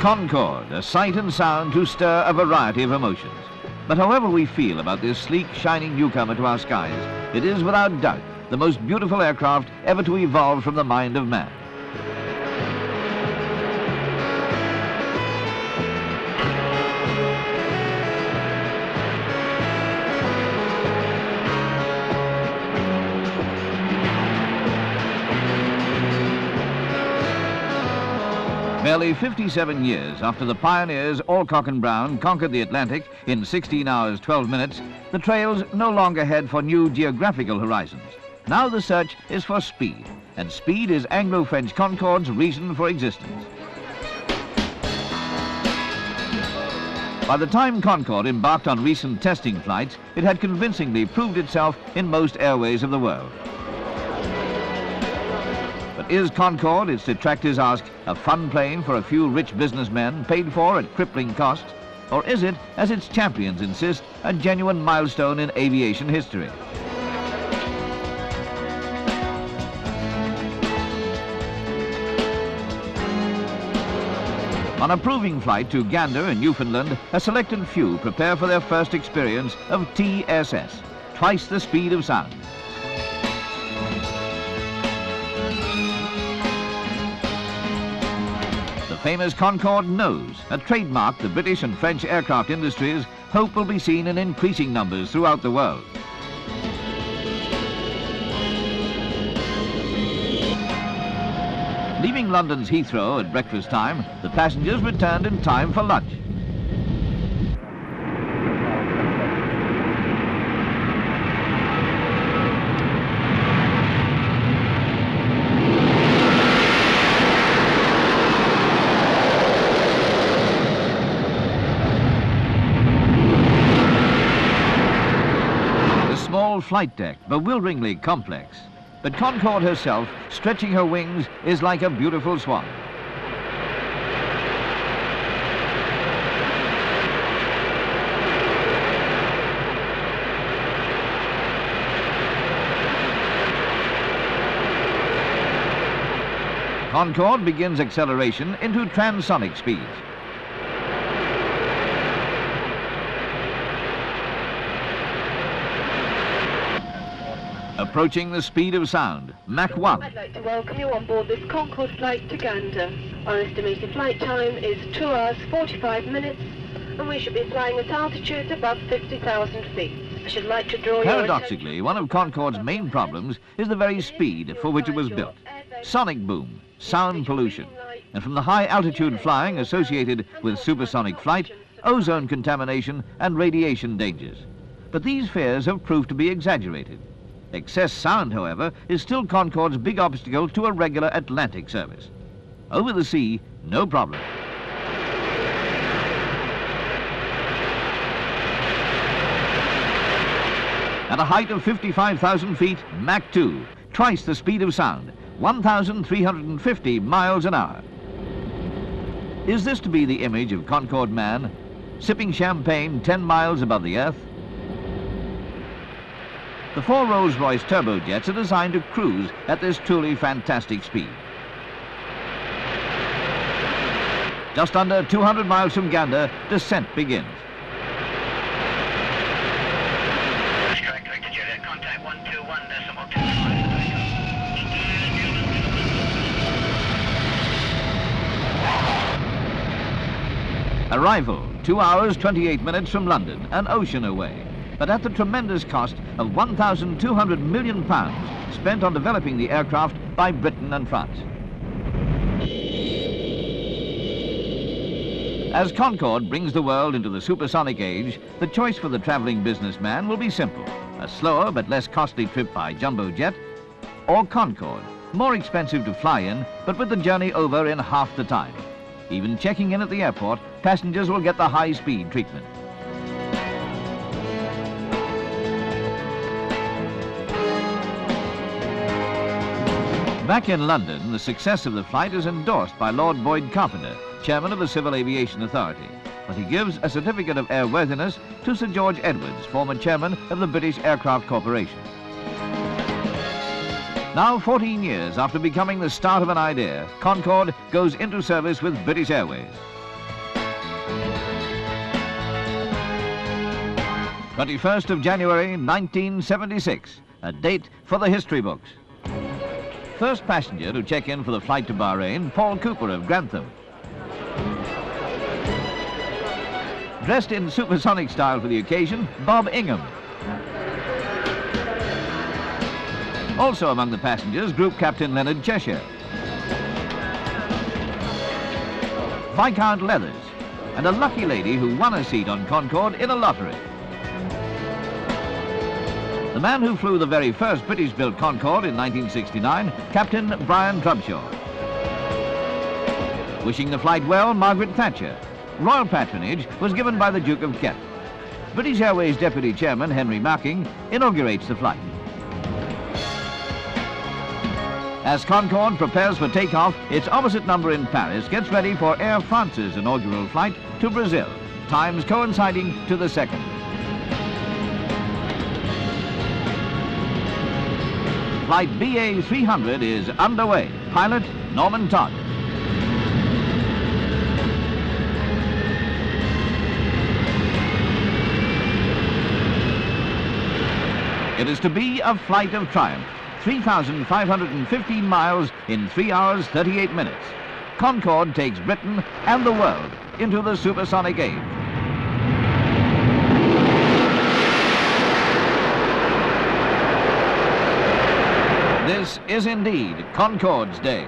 Concorde, a sight and sound to stir a variety of emotions. But however we feel about this sleek, shining newcomer to our skies, it is without doubt the most beautiful aircraft ever to evolve from the mind of man. Barely 57 years after the pioneers Alcock and Brown conquered the Atlantic in 16 hours 12 minutes, the trails no longer head for new geographical horizons. Now the search is for speed, and speed is Anglo-French Concorde's reason for existence. By the time Concorde embarked on recent testing flights, it had convincingly proved itself in most airways of the world. But is Concorde, its detractors ask, a fun plane for a few rich businessmen paid for at crippling costs? Or is it, as its champions insist, a genuine milestone in aviation history? On a proving flight to Gander in Newfoundland, a selected few prepare for their first experience of TSS, twice the speed of sound. The famous Concorde nose, a trademark the British and French aircraft industries hope will be seen in increasing numbers throughout the world. Leaving London's Heathrow at breakfast time, the passengers returned in time for lunch. The flight deck, bewilderingly complex. But Concorde herself, stretching her wings, is like a beautiful swan. Concorde begins acceleration into transonic speeds. Approaching the speed of sound, Mach 1. I'd like to welcome you on board this Concorde flight to Gander. Our estimated flight time is 2 hours 45 minutes, and we should be flying at altitudes above 50,000 feet. I should like to draw your Paradoxically, one of Concorde's main problems is the very speed for which it was built. Sonic boom, sound pollution, and from the high altitude flying associated with supersonic flight, ozone contamination and radiation dangers. But these fears have proved to be exaggerated. Excess sound, however, is still Concorde's big obstacle to a regular Atlantic service. Over the sea, no problem. At a height of 55,000 feet, Mach 2, twice the speed of sound, 1,350 miles an hour. Is this to be the image of Concorde man, sipping champagne 10 miles above the earth? The 4 Rolls-Royce turbojets are designed to cruise at this truly fantastic speed. Just under 200 miles from Gander, descent begins. Contact 121.25. Arrival, 2 hours 28 minutes from London, an ocean away. But at the tremendous cost of £1,200 million spent on developing the aircraft by Britain and France. As Concorde brings the world into the supersonic age, the choice for the travelling businessman will be simple: a slower but less costly trip by jumbo jet, or Concorde, more expensive to fly in, but with the journey over in half the time. Even checking in at the airport, passengers will get the high-speed treatment. Back in London, the success of the flight is endorsed by Lord Boyd Carpenter, chairman of the Civil Aviation Authority, but he gives a certificate of airworthiness to Sir George Edwards, former chairman of the British Aircraft Corporation. Now, 14 years after becoming the start of an idea, Concorde goes into service with British Airways. 21st of January 1976, a date for the history books. First passenger to check in for the flight to Bahrain, Paul Cooper of Grantham. Dressed in supersonic style for the occasion, Bob Ingham. Also among the passengers, Group Captain Leonard Cheshire, Viscount Leathers, and a lucky lady who won a seat on Concorde in a lottery. The man who flew the very first British-built Concorde in 1969, Captain Brian Drubshaw. Wishing the flight well, Margaret Thatcher. Royal patronage was given by the Duke of Kent. British Airways Deputy Chairman Henry Marking inaugurates the flight. As Concorde prepares for takeoff, its opposite number in Paris gets ready for Air France's inaugural flight to Brazil, times coinciding to the second. Flight BA 300 is underway. Pilot Norman Todd. It is to be a flight of triumph. 3,515 miles in 3 hours, 38 minutes. Concorde takes Britain and the world into the supersonic age. This is indeed Concorde's day.